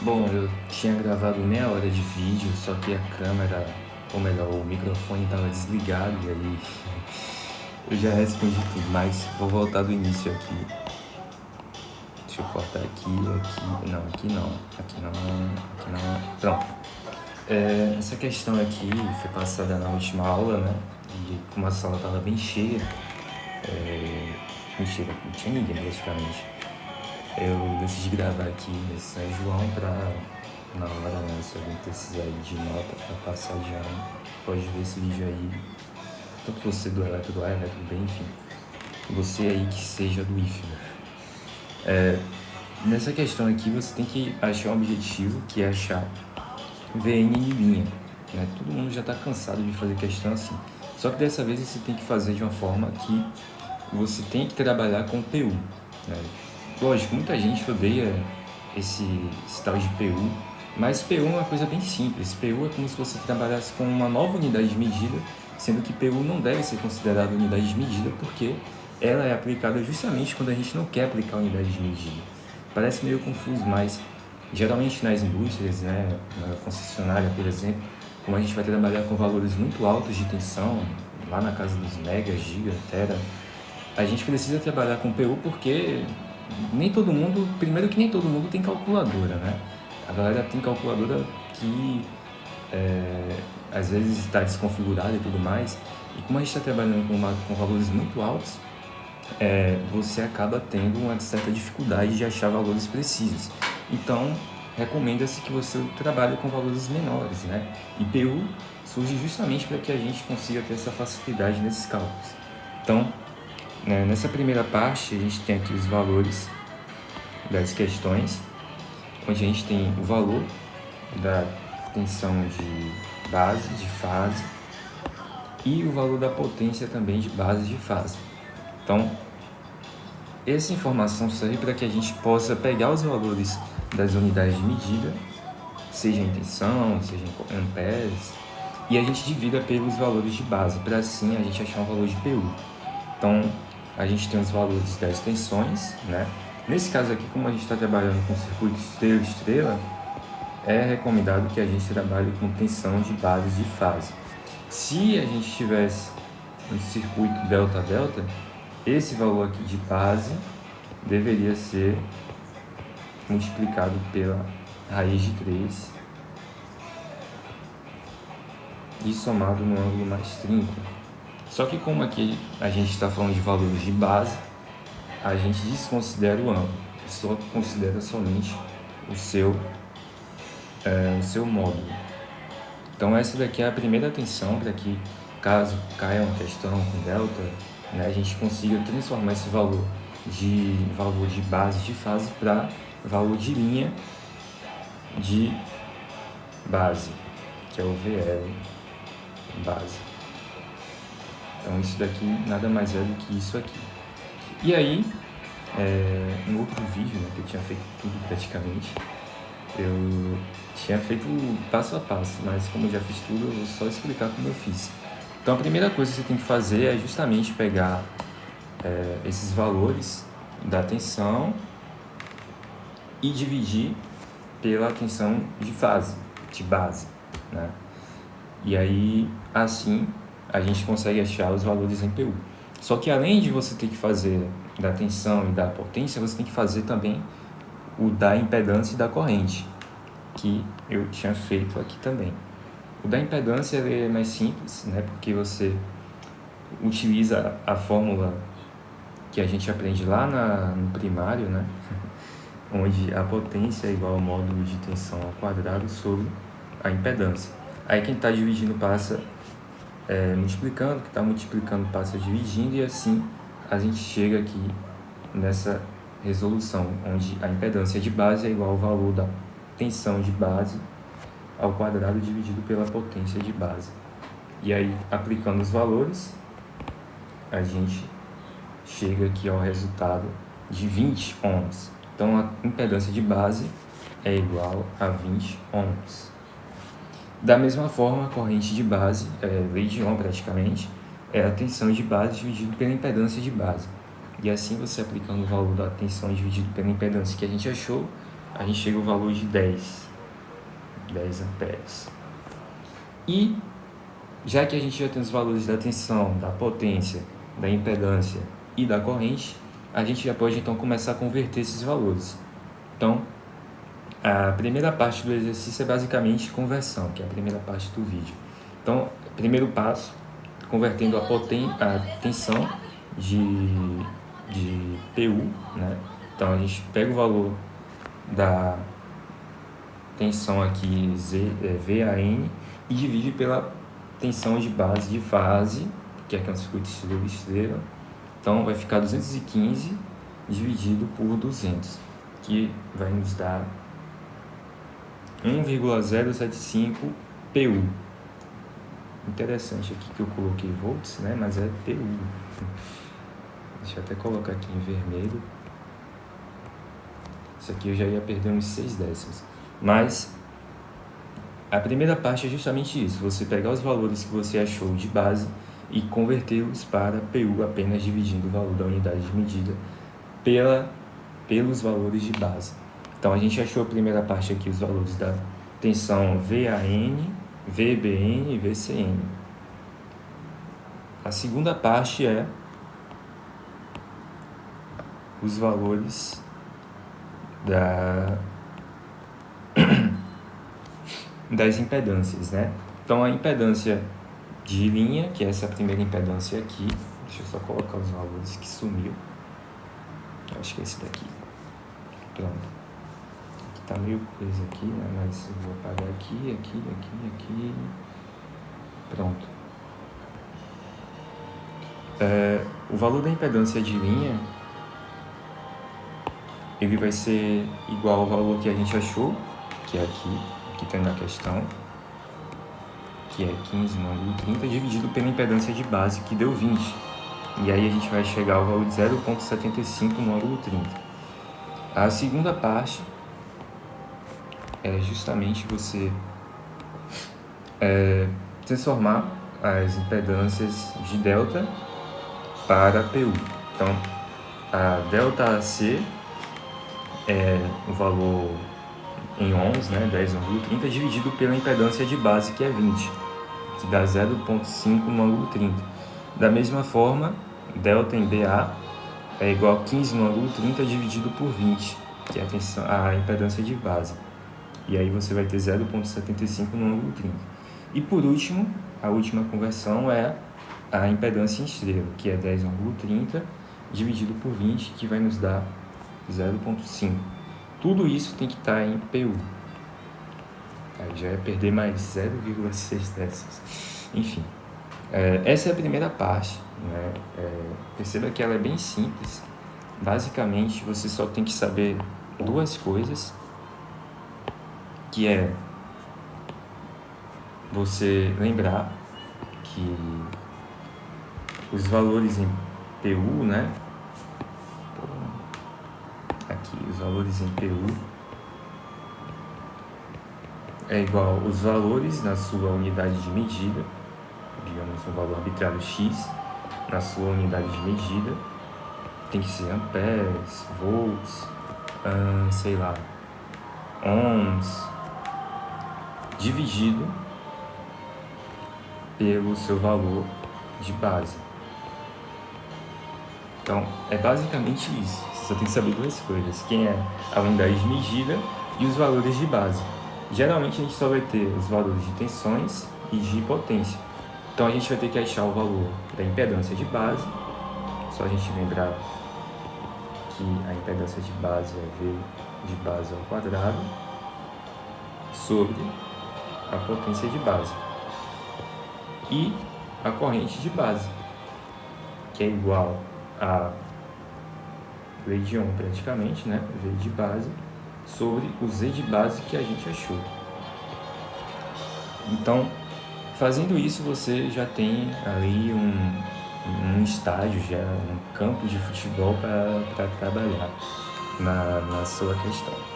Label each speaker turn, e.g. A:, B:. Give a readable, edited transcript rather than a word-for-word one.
A: Bom, eu tinha gravado meia hora de vídeo, só que a câmera, ou melhor, o microfone estava desligado e aí eu já respondi tudo, mas vou voltar do início aqui. Deixa eu cortar aqui, aqui não. Pronto. Essa questão aqui foi passada na última aula, né? E como a sala estava bem cheia, mentira, não tinha ninguém praticamente. Eu decidi gravar aqui nesse São João para, na hora, né, se alguém precisar de nota para passar de ano, pode ver esse vídeo aí, tanto você do eletro A, eletro B, enfim, você aí que seja do IF, né? Nessa questão aqui você tem que achar um objetivo, que é achar VN em linha, né? Todo mundo já está cansado de fazer questão assim, só que dessa vez você tem que fazer de uma forma que você tem que trabalhar com PU, né? Lógico, muita gente odeia esse tal de PU, mas PU é uma coisa bem simples. PU é como se você trabalhasse com uma nova unidade de medida, sendo que PU não deve ser considerada unidade de medida porque ela é aplicada justamente quando a gente não quer aplicar unidade de medida. Parece meio confuso, mas geralmente nas indústrias, né, na concessionária, por exemplo, como a gente vai trabalhar com valores muito altos de tensão, lá na casa dos mega, giga, tera, a gente precisa trabalhar com PU porque nem todo mundo tem calculadora, né? A galera tem calculadora que às vezes está desconfigurada e tudo mais, e como a gente está trabalhando com valores muito altos, você acaba tendo uma certa dificuldade de achar valores precisos. Então, recomenda-se que você trabalhe com valores menores, né? E PU surge justamente para que a gente consiga ter essa facilidade nesses cálculos. Então, nessa primeira parte, a gente tem aqui os valores das questões, onde a gente tem o valor da tensão de base, de fase, e o valor da potência também de base de fase. Então, essa informação serve para que a gente possa pegar os valores das unidades de medida, seja em tensão, seja em amperes, e a gente divida pelos valores de base, para assim a gente achar um valor de PU. Então, a gente tem os valores das tensões, né? Nesse caso aqui, como a gente está trabalhando com circuito estrela-estrela, é recomendado que a gente trabalhe com tensão de base de fase. Se a gente tivesse um circuito delta-delta, esse valor aqui de base deveria ser multiplicado pela raiz de 3 e somado no ângulo mais 30. Só que como aqui a gente está falando de valores de base, a gente desconsidera o ângulo, só considera somente o seu módulo. Então essa daqui é a primeira tensão para que, caso caia uma questão com delta, né, a gente consiga transformar esse valor de base de fase para valor de linha de base, que é o VL base. Então isso daqui nada mais é do que isso aqui. E aí, no outro vídeo, né, que eu tinha feito tudo praticamente, eu tinha feito passo a passo, mas como eu já fiz tudo, eu vou só explicar como eu fiz. Então a primeira coisa que você tem que fazer é justamente pegar esses valores da tensão e dividir pela tensão de fase, de base, né? E aí, assim, a gente consegue achar os valores em PU. Só que além de você ter que fazer da tensão e da potência, você tem que fazer também o da impedância e da corrente, que eu tinha feito aqui também. O da impedância é mais simples, né? Porque você utiliza a fórmula que a gente aprende lá no primário, né? Onde a potência é igual ao módulo de tensão ao quadrado sobre a impedância. Aí quem está dividindo passa multiplicando, que está multiplicando passa dividindo, e assim a gente chega aqui nessa resolução, onde a impedância de base é igual ao valor da tensão de base ao quadrado dividido pela potência de base. E aí, aplicando os valores, a gente chega aqui ao resultado de 20 ohms. Então, a impedância de base é igual a 20 ohms. Da mesma forma, a corrente de base, lei de Ohm praticamente, é a tensão de base dividido pela impedância de base. E assim, você aplicando o valor da tensão dividido pela impedância que a gente achou, a gente chega ao valor de 10 amperes. E, já que a gente já tem os valores da tensão, da potência, da impedância e da corrente, a gente já pode então começar a converter esses valores. Então, a primeira parte do exercício é basicamente conversão, que é a primeira parte do vídeo. Então, primeiro passo, convertendo a tensão de PU, né? Então, a gente pega o valor da tensão aqui VAN e divide pela tensão de base de fase, que aqui é um circuito estrela. Então, vai ficar 215 dividido por 200, que vai nos dar 1,075 PU. Interessante aqui que eu coloquei volts, né? Mas é PU. Deixa eu até colocar aqui em vermelho. Isso aqui eu já ia perder uns 6 décimos. Mas a primeira parte é justamente isso. Você pegar os valores que você achou de base e convertê-los para PU, apenas dividindo o valor da unidade de medida pelos valores de base. Então, a gente achou a primeira parte aqui, os valores da tensão VAN, VBN e VCN. A segunda parte é os valores das impedâncias, né? Então, a impedância de linha, que é essa primeira impedância aqui, deixa eu só colocar os valores que sumiu. Acho que é esse daqui. Pronto. Aqui tá meio coisa aqui, né? Mas eu vou apagar aqui. Pronto. O valor da impedância de linha, ele vai ser igual ao valor que a gente achou, que é aqui, que tem na questão, que é 15 no ângulo 30, dividido pela impedância de base, que deu 20. E aí a gente vai chegar ao valor de 0,75 no ângulo 30. A segunda parte é justamente você transformar as impedâncias de delta para PU. Então, a delta AC é o valor em ohms, né, 10 no ângulo 30, dividido pela impedância de base, que é 20, que dá 0,5 no ângulo 30. Da mesma forma, delta em BA é igual a 15 no ângulo 30 dividido por 20, que é a impedância de base. E aí você vai ter 0,75 no ângulo 30. E por último, a última conversão é a impedância em estrela, que é 10 no ângulo 30 dividido por 20, que vai nos dar 0,5. Tudo isso tem que estar em PU. Aí já ia perder mais 0,6 décimos. Enfim, essa é a primeira parte, né? Perceba que ela é bem simples. Basicamente, você só tem que saber duas coisas, que é você lembrar que os valores em PU, né? Aqui, os valores em PU é igual os valores na sua unidade de medida, digamos um valor arbitrário X, na sua unidade de medida, tem que ser amperes, volts, sei lá, ohms, dividido pelo seu valor de base. Então, é basicamente isso. Você só tem que saber duas coisas, que é a unidade de medida e os valores de base. Geralmente, a gente só vai ter os valores de tensões e de potência. Então, a gente vai ter que achar o valor da impedância de base. Só a gente lembrar que a impedância de base é V de base ao quadrado sobre a potência de base. E a corrente de base, que é igual a lei de Ohm praticamente, né? V de base sobre o Z de base que a gente achou. Então, fazendo isso, você já tem ali um estádio, já um campo de futebol para trabalhar na sua questão.